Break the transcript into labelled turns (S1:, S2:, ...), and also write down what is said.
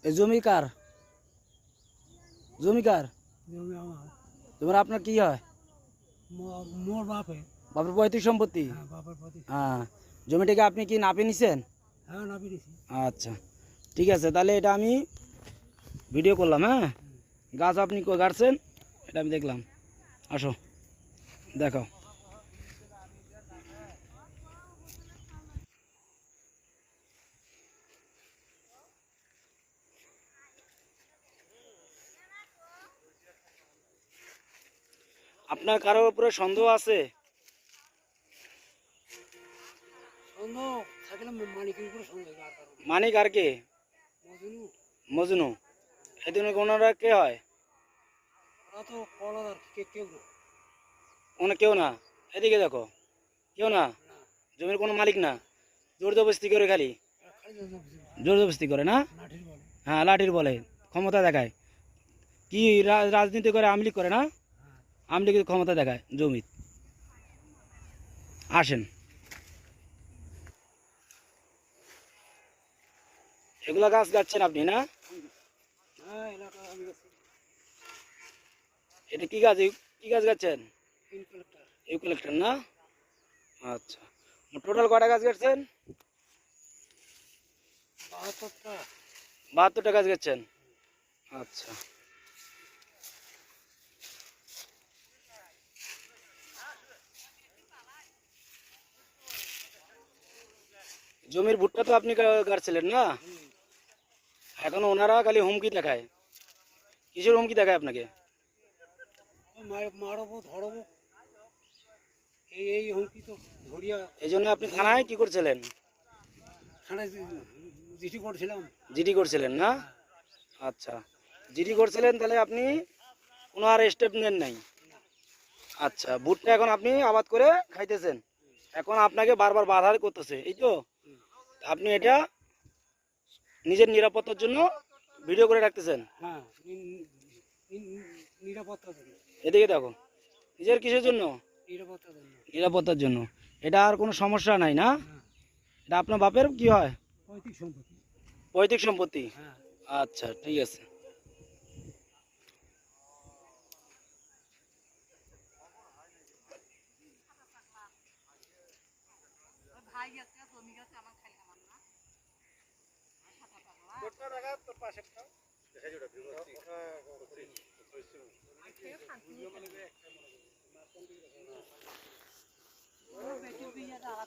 S1: এই জমি কার? জমি কার?
S2: জমি আমার।
S1: তোমার আপনার কি হয়?
S2: মোর বাপে।
S1: বাপের পৈতৃক সম্পত্তি?
S2: হ্যাঁ, বাপের প্রতি।
S1: হ্যাঁ, জমিটাকে আপনি কি নাপে নিছেন?
S2: হ্যাঁ, না পেরেছি।
S1: আচ্ছা, ঠিক আছে, তাহলে এটা আমি ভিডিও করলাম। হ্যাঁ, গাছ আপনি গাড়ছেন, এটা আমি দেখলাম। আসো দেখাও। আপনার কারোর উপরে সন্দেহ আছে?
S2: সন্দেহ থাকলে মানিকের উপরে সন্দেহ আর কারণ।
S1: মানিক আর কে?
S2: মজনু।
S1: মজনু। এদিন ওনারা কে হয়?
S2: ওরা তো কলার আর কেউ না।
S1: ওনা কেউ না। এদিকে দেখো, কেউ না,
S2: না,
S1: জমির কোনো মালিক না, জোর জবরদস্তি করে খালি।
S2: এরা খালি
S1: জোর জবরদস্তি করে না?
S2: লাঠির বলে।
S1: হ্যাঁ, লাঠির বলে ক্ষমতা দেখায়। কি রাজনীতি করে, আমলিগ করে না?
S2: হ্যাঁ।
S1: আমলিগের ক্ষমতা দেখায় জমি। আসেন, এগুলা গাছ গাচ্ছেন আপনি না?
S2: হ্যাঁ, এলাকা আমি গেছি।
S1: এটা কি গাছ? কি গাছ গাচ্ছেন?
S2: ইনকালেক্টর।
S1: ইউক্যালিপটাস না? আচ্ছা, টোটাল কটা গাছ গাচ্ছেন?
S2: 72টা।
S1: 72টা গাছ গাচ্ছেন। আচ্ছা, জমির ভুট্টা তো আপনি গাড়ছিলেন না? এখন ওনারা খালি হুমকি দেখায়। কিসের হুমকি দেখায় আপনাকে?
S2: মারবো, ধরবো, এই হুমকি তো ধরিয়া।
S1: এই জন্য আপনি থানায় কি করছিলেন?
S2: থানায় চিঠি করছিলাম।
S1: জিডি করছিলেন না? আচ্ছা, জিডি করছিলেন, তাহলে আপনি কোনো আর স্টেপ নেন নাই। আচ্ছা, ভুট্টা এখন আপনি আবাদ করে খাইতেছেন, এখন আপনাকে বারবার বাধা করতেছে, এই তো? আপনি এটা নিজের নিরাপত্তার জন্য ভিডিও করে রাখতেছেন।
S2: হ্যাঁ, নিরাপত্তার জন্য।
S1: এদিকে দেখো, নিজের কিসের জন্য?
S2: নিরাপত্তার জন্য।
S1: নিরাপত্তার জন্য। এটা আর কোনো সমস্যা নাই না?
S2: হ্যাঁ,
S1: এটা আপনার বাপের কি হয়?
S2: পৈতৃক সম্পত্তি।
S1: পৈতৃক সম্পত্তি?
S2: হ্যাঁ।
S1: আচ্ছা, ঠিক আছে।